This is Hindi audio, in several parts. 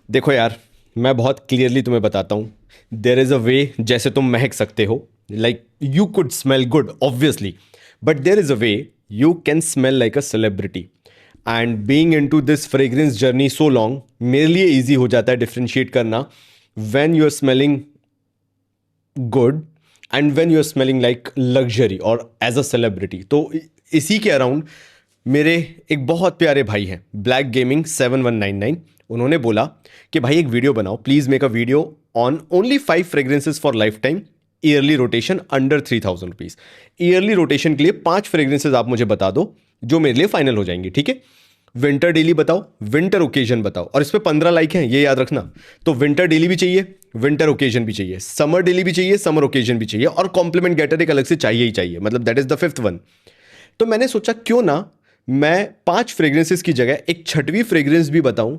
देखो यार, मैं बहुत क्लियरली तुम्हें बताता हूँ। देर इज़ अ वे जैसे तुम महक सकते हो। Like you could smell good obviously, but there is a way you can smell like a celebrity. And being into this fragrance journey so long, मेरे लिए ईजी हो जाता है डिफ्रेंशिएट करना when you are smelling good and when you are smelling like luxury और एज अ सेलिब्रिटी। तो इसी के अराउंड मेरे एक बहुत प्यारे भाई हैं, ब्लैक गेमिंग 7199। उन्होंने बोला कि भाई एक वीडियो बनाओ, please make a video on only 5 fragrances for life time, yearly rotation under 3000 rupees. Yearly rotation के लिए 5 फ्रेग्रेंसेज आप मुझे बता दो जो मेरे लिए फाइनल हो जाएंगी, ठीक है। विंटर डेली बताओ, विंटर ओकेजन बताओ, और इस पे 15 लाइक हैं, ये याद रखना। तो विंटर डेली भी चाहिए, विंटर ओकेजन भी चाहिए, समर डेली भी चाहिए, समर ओकेजन भी चाहिए, और कॉम्प्लीमेंट गेटर एक अलग से चाहिए ही चाहिए, मतलब that is the fifth one. तो मैंने सोचा क्यों ना मैं 5 फ्रेग्रेंसेस की जगह एक छठवीं फ्रेग्रेंस भी बताऊं,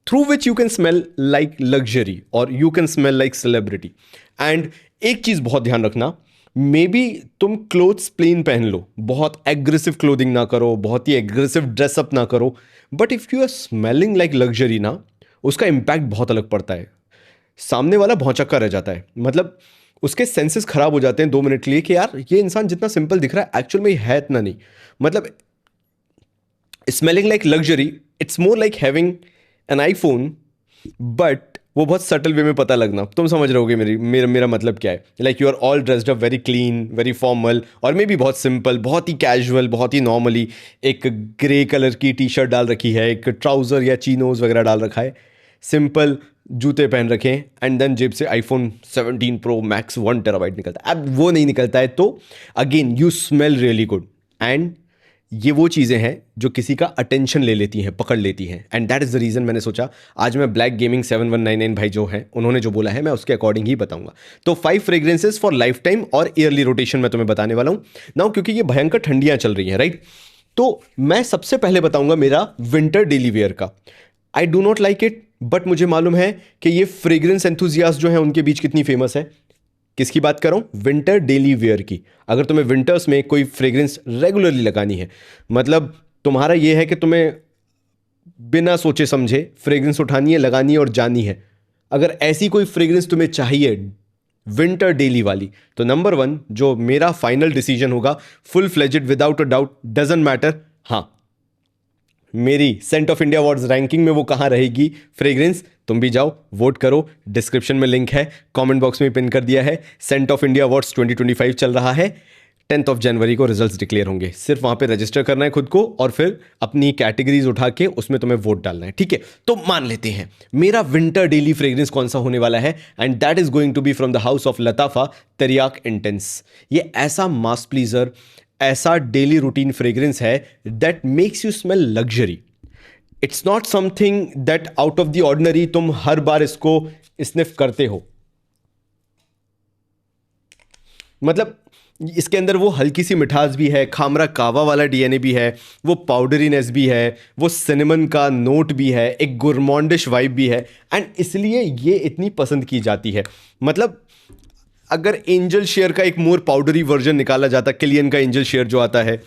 through which you can smell like luxury और you can smell like celebrity. And एक चीज बहुत ध्यान रखना, मे बी तुम क्लोथ्स प्लेन पहन लो, बहुत एग्रेसिव क्लोथिंग ना करो, बहुत ही एग्रेसिव ड्रेसअप ना करो, but if you are smelling like luxury ना, उसका इंपैक्ट बहुत अलग पड़ता है। सामने वाला भौचक्का रह जाता है, मतलब उसके सेंसेस खराब हो जाते हैं 2 मिनट के लिए कि यार ये इंसान जितना सिंपल दिख रहा है एक्चुअल में है इतना नहीं। मतलब smelling like luxury, it's more like having an iPhone, but वो बहुत सटल वे में पता लगना। तुम समझ रहे होगे मेरा मतलब क्या है। Like you are all dressed up very clean, very formal, और मे बी बहुत सिंपल, बहुत ही कैजुअल, बहुत ही नॉर्मली एक ग्रे कलर की टी शर्ट डाल रखी है, एक ट्राउजर या चीनोज वगैरह डाल रखा है, सिंपल जूते पहन रखे हैं, एंड देन जेब से आईफोन 17 प्रो मैक्स 1 टेराबाइट निकलता है। अब वो नहीं निकलता है तो again you smell really good. And ये वो चीज़ें हैं जो किसी का अटेंशन ले लेती हैं, पकड़ लेती हैं, and that is the reason मैंने सोचा आज मैं ब्लैक गेमिंग 7199 भाई जो हैं उन्होंने जो बोला है मैं उसके अकॉर्डिंग ही बताऊंगा। तो 5 फ्रेग्रेंसेज फॉर लाइफ टाइम और ईयरली रोटेशन मैं तुम्हें बताने वाला हूँ नाउ, क्योंकि ये भयंकर ठंडियाँ चल रही हैं, राइट। तो मैं सबसे पहले बताऊंगा मेरा विंटर डेली वेयर का। I do not like it, but मुझे मालूम है कि ये फ्रेग्रेंस एंथुजियास्ट जो है उनके बीच कितनी फेमस है। किसकी बात कर रहा हूं? विंटर डेली वेयर की। अगर तुम्हें विंटर्स में कोई फ्रेग्रेंस रेगुलरली लगानी है, मतलब तुम्हारा ये है कि तुम्हें बिना सोचे समझे फ्रेग्रेंस उठानी है, लगानी है और जानी है, अगर ऐसी कोई फ्रेग्रेंस तुम्हें चाहिए विंटर डेली वाली, तो नंबर 1 जो मेरा फाइनल डिसीजन होगा, full fledged without a doubt, doesn't matter, हाँ, मेरी scent of India awards ranking में वो कहाँ रहेगी फ्रेग्रेंस, तुम भी जाओ वोट करो, डिस्क्रिप्शन में लिंक है, कमेंट बॉक्स में पिन कर दिया है। सेंट ऑफ इंडिया अवार्ड्स 2025 चल रहा है, 10th ऑफ जनवरी को रिजल्ट्स डिक्लेयर होंगे। सिर्फ वहां पे रजिस्टर करना है खुद को और फिर अपनी कैटेगरीज उठा के उसमें तुम्हें वोट डालना है, ठीक है। तो मान लेते हैं मेरा विंटर डेली फ्रेग्रेंस कौन सा होने वाला है, and that is going to be from the house of Lattafa, Teriaq intense. ये ऐसा मास प्लीजर, ऐसा डेली रूटीन फ्रेग्रेंस है that makes you smell luxury. It's not something that out of the ordinary तुम हर बार इसको स्निफ करते हो। मतलब इसके अंदर वो हल्की सी मिठास भी है, खामरा कावा वाला डीएनए भी है, वो पाउडरीनेस भी है, वो सिनेमन का नोट भी है, एक गुरमॉन्डिश वाइब भी है, एंड इसलिए ये इतनी पसंद की जाती है। मतलब अगर एंजल शेयर का एक मोर पाउडरी वर्जन निकाला जाता, किलियन का एंजल शेयर जो आता है,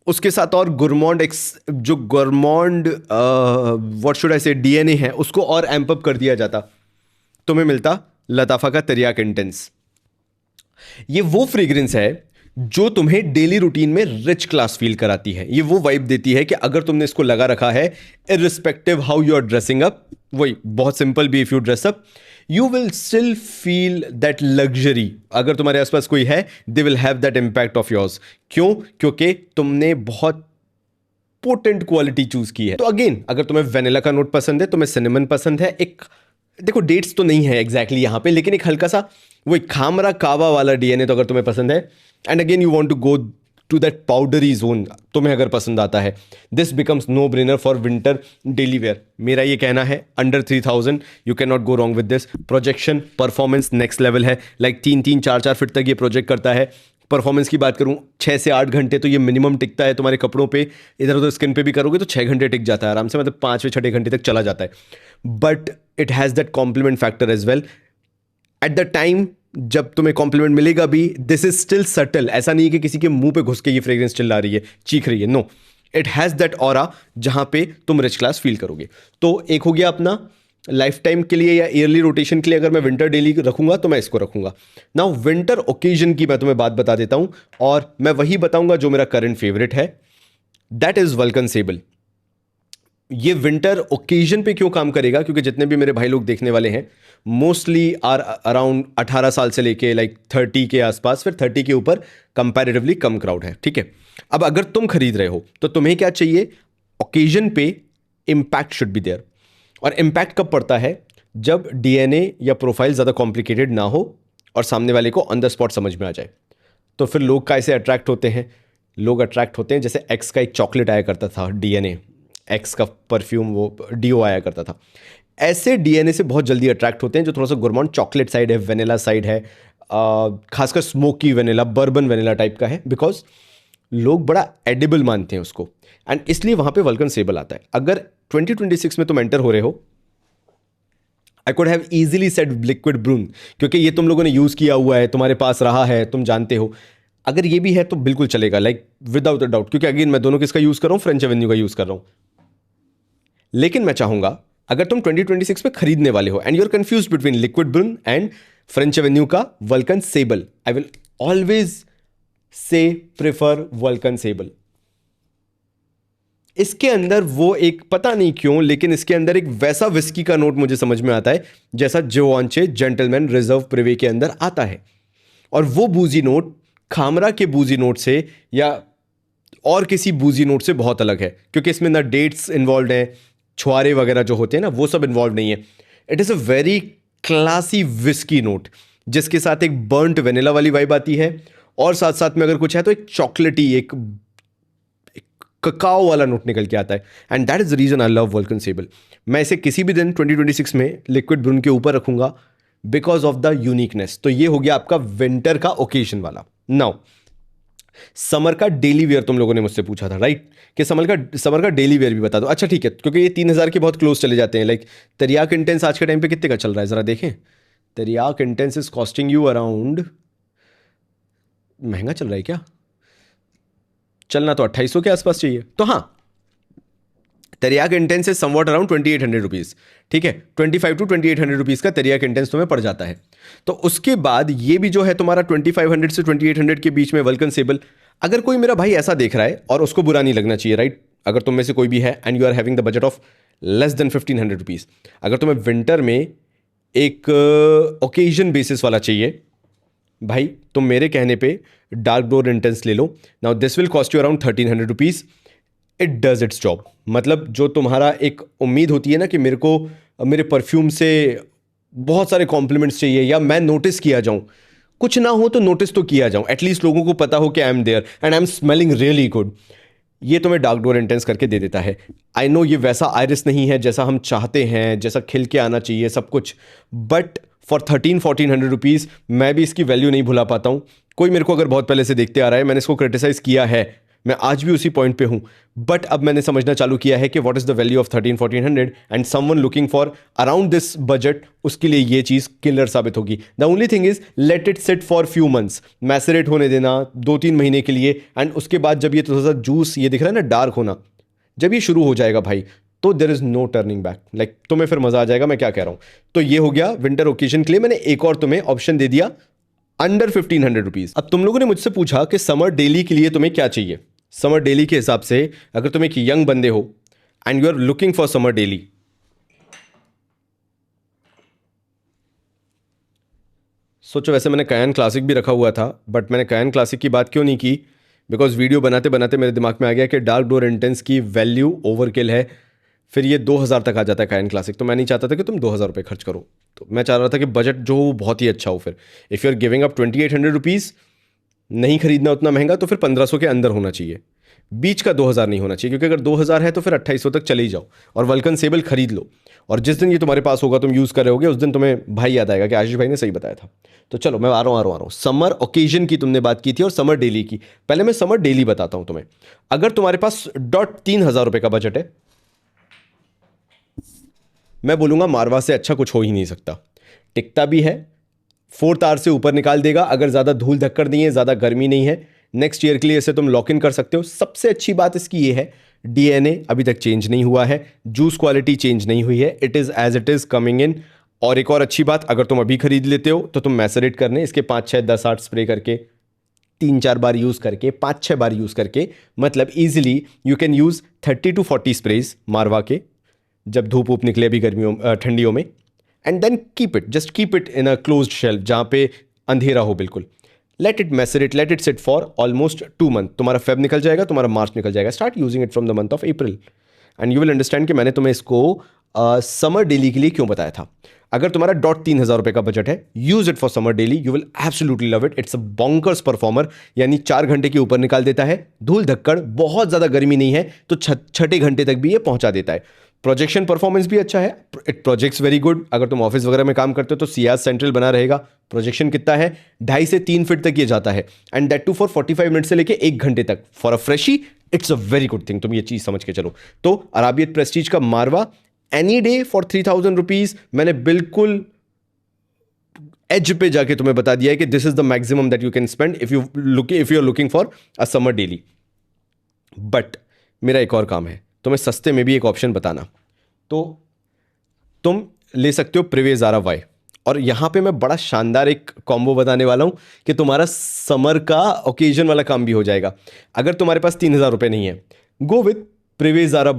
उसके साथ और गुरमॉन्ड जो गुरमॉन्ड व्हाट शुड आई से डीएनए है उसको और एम्प अप कर दिया जाता, तुम्हें मिलता लताफा का तेरियाक इंटेंस। ये वो फ्रेग्रेंस है जो तुम्हें डेली रूटीन में रिच क्लास फील कराती है। ये वो वाइब देती है कि अगर तुमने इसको लगा रखा है, irrespective how you are dressing up, वही बहुत सिंपल भी, if you dress up you will still feel that luxury. अगर तुम्हारे आसपास कोई है, they will have that impact of yours. क्यों? क्योंकि तुमने बहुत पोटेंट क्वालिटी चूज की है। तो अगेन अगर तुम्हें वेनिला का नोट पसंद है, तुम्हें सिनेमन पसंद है, एक देखो डेट्स तो नहीं है एग्जैक्टली यहां पे, लेकिन एक हल्का सा वो एक खामरा कावा वाला डीएनए तो अगर तुम्हें पसंद है, and again you want to go to that powdery zone, तुम्हें अगर पसंद आता है, this becomes no brainer for winter daily wear. मेरा ये कहना है under 3000 you can not go wrong with this. Projection performance next level है, लाइक 3-3 4-4 फीट तक ये प्रोजेक्ट करता है। परफॉर्मेंस की बात करूं, 6 से 8 घंटे तो ये मिनिमम टिकता है तुम्हारे कपड़ों पे, इधर उधर स्किन पे भी करोगे तो 6 घंटे टिक जाता है आराम से, मतलब 5वें 6ठे घंटे तक चला जाता है। But it has that compliment factor as well. At the time जब तुम्हें कॉम्प्लीमेंट मिलेगा भी, दिस इज स्टिल सटल। ऐसा नहीं है कि किसी के मुंह पे घुस के ये फ्रेग्रेंस चिल्ला रही है, चीख रही है, no, it has that aura जहां पे तुम रिच क्लास फील करोगे। तो एक हो गया अपना लाइफ टाइम के लिए या ईयरली रोटेशन के लिए अगर मैं विंटर डेली रखूंगा तो मैं इसको रखूंगा। नाउ विंटर ओकेजन की मैं तुम्हें बात बता देता हूं, और मैं वही बताऊंगा जो मेरा करंट फेवरेट है, दैट इज वल्कन सेबल। ये विंटर ओकेजन पे क्यों काम करेगा, क्योंकि जितने भी मेरे भाई लोग देखने वाले हैं मोस्टली आर अराउंड 18 साल से लेके लाइक 30 के आसपास, फिर 30 के ऊपर कंपैरेटिवली कम क्राउड है, ठीक है। अब अगर तुम खरीद रहे हो तो तुम्हें क्या चाहिए, ओकेजन पे इंपैक्ट शुड बी देयर। और इंपैक्ट कब पड़ता है, जब डीएनए या प्रोफाइल ज़्यादा कॉम्प्लिकेटेड ना हो और सामने वाले को ऑन द स्पॉट समझ में आ जाए। तो फिर लोग कैसे अट्रैक्ट होते हैं, लोग अट्रैक्ट होते हैं जैसे एक्स का एक चॉकलेट आया करता था, डीएनए, एक्स का परफ्यूम वो डीओ आया करता था, ऐसे डीएनए से बहुत जल्दी अट्रैक्ट होते हैं जो थोड़ा सा गुरमाउंट चॉकलेट साइड है, वेनिला साइड है, खासकर smoky vanilla, bourbon vanilla type का है, बिकॉज लोग बड़ा एडिबल मानते हैं उसको, एंड इसलिए वहां पे वल्कन सेबल आता है। अगर 2026 में तुम एंटर हो रहे हो, I could have easily said liquid brun, क्योंकि ये तुम लोगों ने यूज किया हुआ है, तुम्हारे पास रहा है, तुम जानते हो। अगर ये भी है तो बिल्कुल चलेगा, लाइक विदाउट अ डाउट, क्योंकि अगेन मैं दोनों किसका यूज कर रहा हूं, फ्रेंच एवेन्यू का यूज कर रहा हूं। लेकिन मैं चाहूंगा अगर तुम 2026 में खरीदने वाले हो and you are confuse between liquid brun and French avenue का Vulcan sable, I will always say prefer Vulcan sable. इसके अंदर वो एक, पता नहीं क्यों, लेकिन इसके अंदर एक वैसा विस्की का नोट मुझे समझ में आता है जैसा जोआंचे जेंटलमैन रिजर्व प्रिवे के अंदर आता है। और वो बूजी नोट खामरा के बूजी नोट से या और किसी बूजी नोट से बहुत अलग है, क्योंकि इसमें ना डेट्स इन्वॉल्व हैं, छुआरे वगैरह जो होते हैं ना, वो सब इन्वॉल्व नहीं है। It is a very classy whisky note, जिसके साथ एक बर्न्ट वेनिला वाली वाइब आती है, और साथ साथ में अगर कुछ है तो एक चॉकलेटी, एक ककाओ वाला नोट निकल के आता है। And that is the reason I love Vulcan sable. मैं इसे किसी भी दिन 2026 में लिक्विड ब्रून के ऊपर रखूंगा बिकॉज ऑफ द यूनिकनेस। तो ये हो गया आपका विंटर का ओकेजन वाला। नाउ समर का डेली वेयर तुम लोगों ने मुझसे पूछा था, राइट, कि समर का डेली वेयर भी बता दो। अच्छा ठीक है, क्योंकि ये 3000 के बहुत क्लोज चले जाते हैं। लाइक तेरियाक इंटेंस आज के टाइम पे कितने का चल रहा है जरा देखें। Teriaq intense is costing you around, महंगा चल रहा है क्या, चलना तो 2800 के आसपास चाहिए। तो हाँ, Teriaq intense is somewhat around 2800 rupees, ठीक है, 25 to 2800 रुपीज़ का तेरियाक इंटेंस तुम्हें पड़ जाता है। तो उसके बाद ये भी जो है तुम्हारा 2500 से 2800 के बीच में वल्कन सेबल। अगर कोई मेरा भाई ऐसा देख रहा है, और उसको बुरा नहीं लगना चाहिए, राइट, अगर तुम में से कोई भी है and you are having the budget of less than 1500 rupees, अगर तुम्हें विंटर में एक ओकेजन बेसिस वाला चाहिए, भाई तुम मेरे कहने पे डार्क डोर इंटेंस ले लो। Now this will cost you around 1300 rupees. It does its job. मतलब जो तुम्हारा एक उम्मीद होती है ना कि मेरे को मेरे परफ्यूम से बहुत सारे कॉम्प्लीमेंट्स चाहिए, या मैं नोटिस किया जाऊं, कुछ ना हो तो नोटिस तो किया जाऊं, एटलीस्ट लोगों को पता हो कि I am there and I am smelling really good, ये तुम्हें डार्क डोर इंटेंस करके दे देता है। आई नो ये वैसा आयरिस नहीं है जैसा हम चाहते हैं, जैसा खिल के आना चाहिए सब कुछ, बट फॉर 1300-1400 रुपीज़ मैं भी इसकी वैल्यू नहीं भुला पाता हूँ। कोई मेरे को अगर बहुत पहले से देखते आ रहा है, मैंने इसको क्रिटिसाइज़ किया है, मैं आज भी उसी पॉइंट पे हूँ, बट अब मैंने समझना चालू किया है कि what is the value of 1300-1400 and someone looking for around this budget, उसके लिए ये चीज़ किलर साबित होगी। The only thing is let it sit for few months, macerate होने देना 2-3 महीने के लिए, एंड उसके बाद जब ये थोड़ा सा जूस, ये दिख रहा है ना डार्क होना, जब ये शुरू हो जाएगा भाई, तो there is no turning back. Like तुम्हें फिर मजा आ जाएगा, मैं क्या कह रहा हूँ। तो ये हो गया विंटर ओकेजन के लिए। मैंने एक और तुम्हें ऑप्शन दे दिया अंडर 1500 रुपीज़। अब तुम लोगों ने मुझसे पूछा कि समर डेली के लिए तुम्हें क्या चाहिए। समर डेली के हिसाब से अगर तुम एक यंग बंदे हो and you are looking for summer daily, सोचो, वैसे मैंने कायन क्लासिक भी रखा हुआ था, बट मैंने कायन क्लासिक की बात क्यों नहीं की, बिकॉज वीडियो बनाते बनाते मेरे दिमाग में आ गया कि डार्क डोर इंटेंस की वैल्यू ओवरकिल है, फिर ये 2000 तक आ जाता है कायन क्लासिक, तो मैं नहीं चाहता था कि तुम 2000 रुपये खर्च करो। तो मैं चाह रहा था कि बजट जो हो वो बहुत ही अच्छा हो। फिर if you are giving up 2800 rupees, नहीं खरीदना उतना महंगा, तो फिर 1500 के अंदर होना चाहिए, बीच का 2000 नहीं होना चाहिए, क्योंकि अगर 2000 है तो फिर 2800 तक चले ही जाओ और वल्कन सेबल खरीद लो। और जिस दिन ये तुम्हारे पास होगा, तुम यूज़ कर रहे होगे, उस दिन तुम्हें भाई याद आएगा कि आशीष भाई ने सही बताया था। तो चलो मैं आ रहा हूँ। समर ओकेजन की तुमने बात की थी और समर डेली की। पहले मैं समर डेली बताता हूँ तुम्हें। अगर तुम्हारे पास $3000 का बजट है, मैं बोलूँगा मारवा से अच्छा कुछ हो ही नहीं सकता। टिकता भी है, 4th आवर से ऊपर निकाल देगा अगर ज़्यादा धूल धक्कर नहीं है, ज़्यादा गर्मी नहीं है। नेक्स्ट ईयर के लिए इसे तुम लॉक इन कर सकते हो। सबसे अच्छी बात इसकी ये है डीएनए अभी तक चेंज नहीं हुआ है, जूस क्वालिटी चेंज नहीं हुई है, it is as it is coming in. और एक और अच्छी बात, अगर तुम अभी खरीद लेते हो तो तुम मैसरेट करने इसके 5 6 10 8 स्प्रे करके 3 4 बार यूज़ करके 5 6 बार यूज़ करके, मतलब easily you can use 30 to 40 sprays मारवा के जब धूप वूप निकले अभी गर्मियों ठंडियों में, and then just keep it in a closed shelf जहाँ पे अंधेरा हो बिल्कुल। Let it macerate, let it sit for almost 2 month. तुम्हारा फेब निकल जाएगा, तुम्हारा मार्च निकल जाएगा। Start using it from the month of April and you will understand कि मैंने तुम्हें इसको समर डेली के लिए क्यों बताया था। अगर तुम्हारा $3,000 का बजट है, use it for summer daily, you will absolutely love it. It's a bonkers performer, यानी 4 घंटे के ऊपर निकाल देता है, धूल धक्कड़, बहुत ज़्यादा गर्मी नहीं है तो छठे घंटे तक भी ये पहुंचा देता है। प्रोजेक्शन परफॉर्मेंस भी अच्छा है, इट प्रोजेक्ट्स वेरी गुड। अगर तुम ऑफिस वगैरह में काम करते हो तो सियाज सेंट्रल बना रहेगा। प्रोजेक्शन कितना है, 2.5 से 3 फीट तक ये जाता है, and that too for 45 minute से लेके 1 घंटे तक। For a freshie it's a very good thing, तुम ये चीज़ समझ के चलो। तो अराबियत प्रेस्टीज का मारवा एनी डे फॉर 3,000 रुपीज, मैंने बिल्कुल एज पे जाके तुम्हें बता दिया है कि this is the maximum that you can spend if you are looking for a summer daily. But मेरा एक और काम है, तुम्हें सस्ते में भी एक ऑप्शन बताना। तो तुम ले सकते हो प्रिवे ज़ारा वाई, और यहां पे मैं बड़ा शानदार एक कॉम्बो बताने वाला हूं कि तुम्हारा समर का ओकेजन वाला काम भी हो जाएगा। अगर तुम्हारे पास 3,000 रुपये नहीं है, गो विथ प्रिवे ज़ारा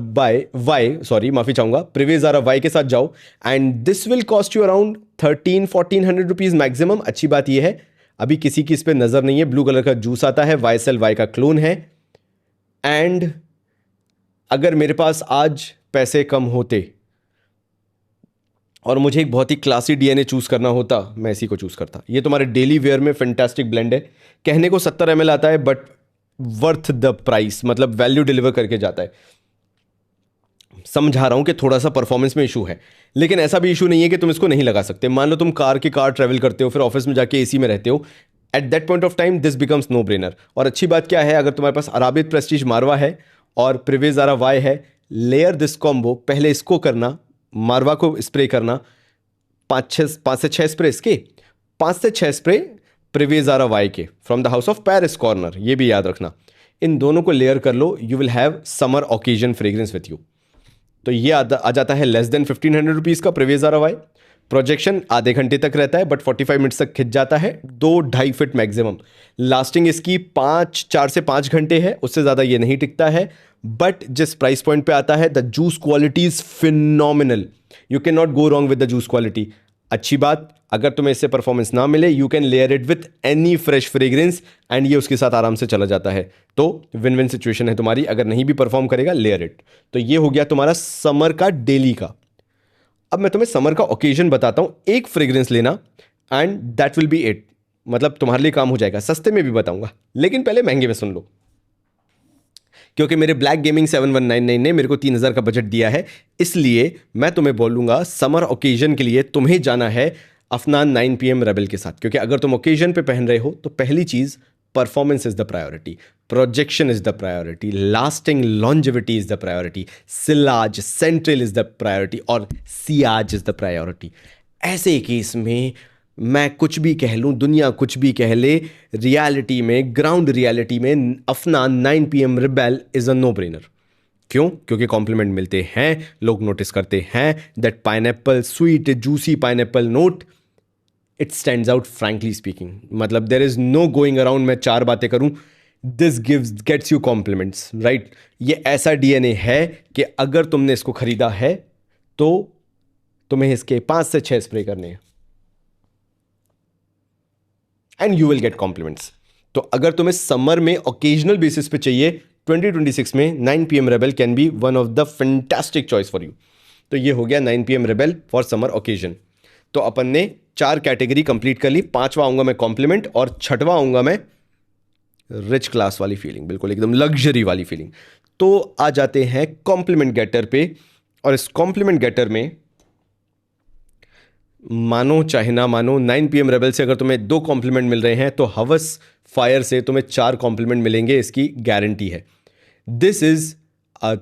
माफी चाहूंगा, प्रिवे ज़ारा वाई के साथ जाओ and this will cost you around 1300-1400 rupees maximum. अच्छी बात यह है अभी किसी की इस पर नजर नहीं है, ब्लू कलर का जूस आता है, YSL वाई का क्लोन है। एंड अगर मेरे पास आज पैसे कम होते और मुझे एक बहुत ही क्लासी डीएनए चूज करना होता, मैं इसी को चूज करता। ये तुम्हारे डेली वेयर में फैंटास्टिक ब्लेंड है। कहने को 70 ml आता है बट वर्थ द प्राइस, मतलब वैल्यू डिलीवर करके जाता है। समझा रहा हूं कि थोड़ा सा परफॉर्मेंस में इशू है, लेकिन ऐसा भी इशू नहीं है कि तुम इसको नहीं लगा सकते। मान लो तुम कार ट्रैवल करते हो, फिर ऑफिस में जाके एसी में रहते हो, at that point of time this becomes no brainer. और अच्छी बात क्या है, अगर तुम्हारे पास अराबियत प्रेस्टीज मारवा है और प्रिवे ज़ारा वाई है, लेयर दिस कॉम्बो। पहले इसको करना, मारवा को स्प्रे करना, 5 से 6 स्प्रे इसके, 5 से 6 स्प्रे प्रिवे ज़ारा वाई के from the house of Paris corner, ये भी याद रखना। इन दोनों को लेयर कर लो, you will have summer occasion fragrance with you. तो ये आ जाता है लेस देन 1,500 रुपीज़ का प्रिवे ज़ारा वाई। प्रोजेक्शन आधे घंटे तक रहता है बट 45 मिनट्स तक खिंच जाता है, 2-2.5 फीट मैक्सिमम। लास्टिंग इसकी 4 से 5 घंटे है, उससे ज़्यादा ये नहीं टिकता है। बट जिस प्राइस पॉइंट पे आता है, the juice quality is phenomenal, you can not go wrong with the juice quality. अच्छी बात, अगर तुम्हें इससे परफॉर्मेंस ना मिले, you can layer it with any fresh fragrance and ये उसके साथ आराम से चला जाता है। तो विन विन सिचुएशन है तुम्हारी। अगर नहीं भी परफॉर्म करेगा, लेयर इट। तो ये हो गया तुम्हारा समर का डेली का। अब मैं तुम्हें समर का ओकेजन बताता हूं। एक फ्रेग्रेंस लेना and that will be it, मतलब तुम्हारे लिए काम हो जाएगा। सस्ते में भी बताऊंगा, लेकिन पहले महंगे में सुन लो, क्योंकि मेरे ब्लैक गेमिंग 7199 ने मेरे को 3,000 का बजट दिया है, इसलिए मैं तुम्हें बोलूंगा समर ओकेजन के लिए तुम्हें जाना है अफनान 9PM रेबल के साथ। क्योंकि अगर तुम ओकेजन पे पहन रहे हो तो पहली चीज, performance is the priority, projection is the priority, lasting longevity is the priority, sillage central is the priority और सियाज इज द प्रायोरिटी। ऐसे केस में मैं कुछ भी कह लूं, दुनिया कुछ भी कह ले, रियलिटी में, ग्राउंड रियलिटी में Afnan 9PM rebel is a no brainer. क्यों? क्योंकि कॉम्प्लीमेंट मिलते हैं, लोग नोटिस करते हैं that pineapple, sweet juicy pineapple note, it stands out frankly speaking. मतलब there is no going around, मैं 4 बातें करूं, this gets you compliments, right. ये ऐसा डीएनए है कि अगर तुमने इसको खरीदा है तो तुम्हें इसके 5 से 6 स्प्रे करने हैं and you will get compliments. तो अगर तुम्हें समर में ओकेजनल बेसिस पे चाहिए 2026 में, 9PM rebel can be one of the fantastic choice for you. तो ये हो गया 9PM rebel for summer occasion. तो अपन ने 4 कैटेगरी कंप्लीट कर ली। 5वां आऊंगा मैं कॉम्प्लीमेंट और 6वां आऊंगा मैं रिच क्लास वाली फीलिंग, बिल्कुल एकदम लग्जरी वाली फीलिंग। तो आ जाते हैं कॉम्प्लीमेंट गेटर पे, और इस कॉम्प्लीमेंट गेटर में मानो चाहे ना मानो, 9PM रेबल से अगर तुम्हें 2 कॉम्प्लीमेंट मिल रहे हैं तो हवस फायर से तुम्हें 4 कॉम्प्लीमेंट मिलेंगे, इसकी गारंटी है। This is a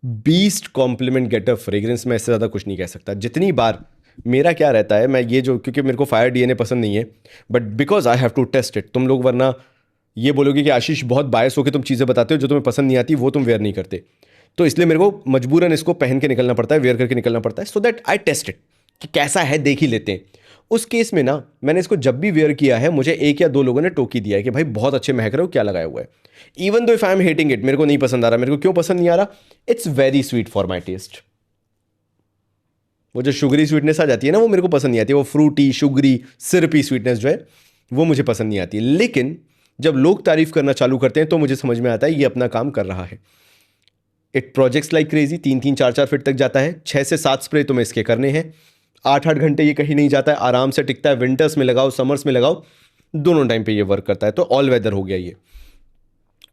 beast compliment getter fragrance, मैं इससे ज़्यादा कुछ नहीं कह सकता। जितनी बार मेरा क्या रहता है, मैं ये जो, क्योंकि मेरे को फायर डीएनए पसंद नहीं है, but because I have to test it, तुम लोग वरना ये बोलोगे कि आशीष बहुत बायस होकर तुम चीज़ें बताते हो, जो तुम्हें पसंद नहीं आती वो तुम वेयर नहीं करते। तो इसलिए मेरे को मजबूरन इसको पहन के निकलना पड़ता है, वेयर करके निकलना पड़ता है, so that I test it कि कैसा है, देख ही लेते हैं। उस केस में ना मैंने इसको जब भी वेयर किया है, मुझे 1 या 2 लोगों ने टोकी दिया है कि भाई बहुत अच्छे महक रहे हो, क्या लगाया हुआ है। Even though if I am hating it, मेरे को नहीं पसंद आ रहा, मेरे को क्यों पसंद नहीं आ रहा, it's very sweet for my taste. वो जो शुगरी स्वीटनेस आ जाती है ना, वो मेरे को पसंद नहीं आती, वो फ्रूटी शुगरी सिरपी स्वीटनेस जो है वो मुझे पसंद नहीं आती। लेकिन जब लोग तारीफ करना चालू करते हैं तो मुझे समझ में आता है ये अपना काम कर रहा है। It projects like crazy, 3-3 4-4 feet तक जाता है, 6 से 7 स्प्रे तुम्हें इसके करने हैं, 8-8 घंटे ये कहीं नहीं जाता है, आराम से टिकता है। विंटर्स में लगाओ, समर्स में लगाओ, दोनों टाइम पे ये वर्क करता है, तो ऑल वेदर हो गया ये।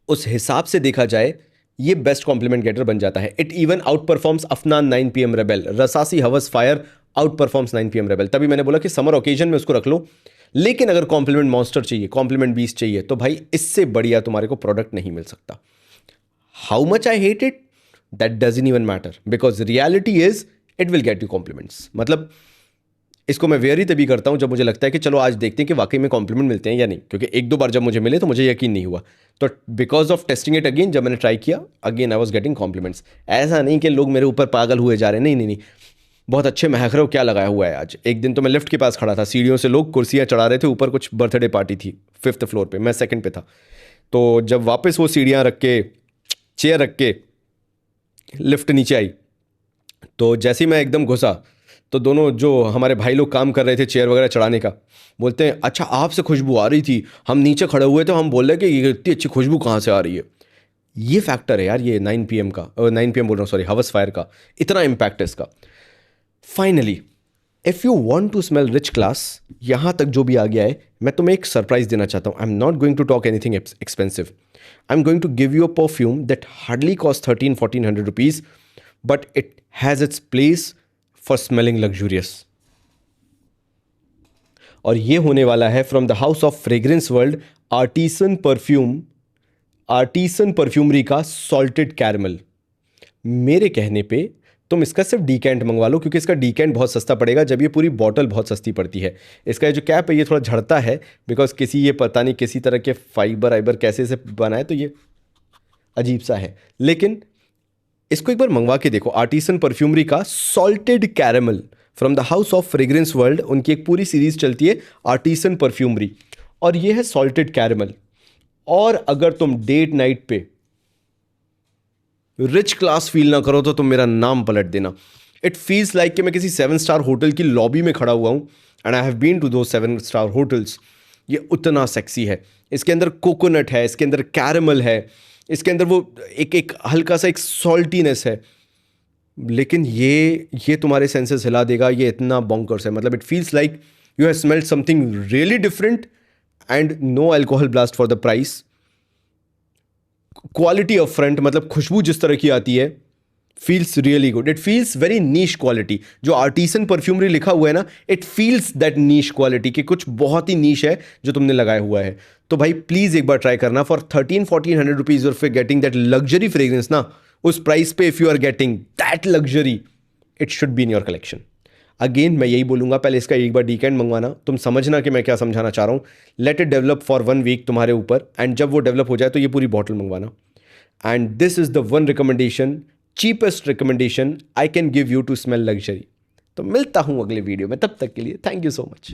उस हिसाब से देखा जाए ये बेस्ट कॉम्प्लीमेंट गेटर बन जाता है। It even outperforms Afnan 9 PM rebel, Rasasi Hawas fire outperforms 9 PM rebel. तभी मैंने बोला कि समर ओकेजन में उसको रख लो, लेकिन अगर कॉम्प्लीमेंट मॉन्स्टर चाहिए, कॉम्प्लीमेंट बीस्ट चाहिए, तो भाई इससे बढ़िया तुम्हारे को प्रोडक्ट नहीं मिल सकता। How much I hate it, that doesn't even matter, because reality is it will get you compliments. मतलब इसको मैं वेयर ही तभी करता हूं जब मुझे लगता है कि चलो आज देखते हैं कि वाकई में कॉम्प्लीमेंट मिलते हैं या नहीं, क्योंकि 1-2 बार जब मुझे मिले तो मुझे यकीन नहीं हुआ। तो because of testing it again, जब मैंने ट्राई किया again I was getting compliments. ऐसा नहीं कि लोग मेरे ऊपर पागल हुए जा रहे हैं, नहीं नहीं नहीं, बहुत अच्छे महक रहे हो, क्या लगाया हुआ है आज। एक दिन तो मैं लिफ्ट के पास खड़ा था, सीढ़ियों से लोग कुर्सियाँ चढ़ा रहे थे ऊपर, कुछ बर्थडे पार्टी थी 5th फ्लोर पे, मैं 2nd पे था। तो जब वापस वो सीढ़ियाँ रख के, चेयर रख के लिफ्ट नीचे आई, तो जैसे ही मैं एकदम घुसा तो दोनों जो हमारे भाई लोग काम कर रहे थे चेयर वगैरह चढ़ाने का, बोलते हैं अच्छा आपसे खुशबू आ रही थी, हम नीचे खड़े हुए थे, हम बोल रहे कि ये इतनी अच्छी खुशबू कहाँ से आ रही है। ये फैक्टर है यार, ये 9 PM का, 9 PM बोल रहा हूँ सॉरी, हवस फायर का इतना इम्पैक्ट है इसका। Finally if you want to smell rich class, यहाँ तक जो भी आ गया है, मैं तुम्हें एक सरप्राइज देना चाहता हूँ। I am not going to talk anything expensive, I am going to give you a perfume that hardly cost 1300-1400 rupees, but it has its place for smelling luxurious. और ये होने वाला है from the house of Fragrance World, Artisan Perfume, Artisan Perfumery का सॉल्टेड कैरमल। मेरे कहने पे तुम इसका सिर्फ डीकेंट मंगवा लो, क्योंकि इसका डीकेंट बहुत सस्ता पड़ेगा, जब ये पूरी बॉटल बहुत सस्ती पड़ती है। इसका जो कैप है ये थोड़ा झड़ता है, बिकॉज किसी ये पता नहीं किसी तरह के फाइबर आइबर कैसे से बना है, तो ये अजीब सा है। लेकिन इसको एक बार मंगवा के देखो, आर्टिसन परफ्यूमरी का salted caramel from the house of Fragrance world. उनकी एक पूरी सीरीज चलती है आर्टिसन परफ्यूमरी, और ये है सॉल्टेड कैरमल। और अगर तुम डेट नाइट पे रिच क्लास फील ना करो तो तुम मेरा नाम पलट देना। इट फील्स लाइक कि मैं किसी 7 स्टार होटल की लॉबी में खड़ा हुआ हूँ, and I have been to दो 7 स्टार होटल्स। ये उतना सेक्सी है, इसके अंदर कोकोनट है, इसके अंदर कैरमल है, इसके अंदर वो एक हल्का सा एक सॉल्टीनेस है, लेकिन ये तुम्हारे सेंसेस हिला देगा। ये इतना बॉन्कर्स है, मतलब it feels like you have smelled something really different and no alcohol blast for the price. Quality of front, मतलब खुशबू जिस तरह की आती है, feels really good. It feels very niche quality. जो आर्टिसन परफ्यूमरी लिखा हुआ है ना, it feels that niche quality, कि कुछ बहुत ही नीश है जो तुमने लगाया हुआ है। तो भाई प्लीज़ एक बार ट्राई करना। For 1300-1400 rupees if you getting that luxury fragrance ना, उस प्राइस पे if you are getting that luxury, it should be in your collection. Again मैं यही बोलूँगा, पहले इसका एक बार डीकेंट मंगवाना, तुम समझना कि मैं क्या समझाना चाह रहा हूँ। Let it develop for 1 week तुम्हारे ऊपर, एंड जब वो डेवलप हो जाए तो ये पूरी बॉटल मंगवाना। And this is the one recommendation, cheapest recommendation I can give you to smell luxury. तो मिलता हूँ अगले वीडियो में, तब तक के लिए थैंक यू सो मच।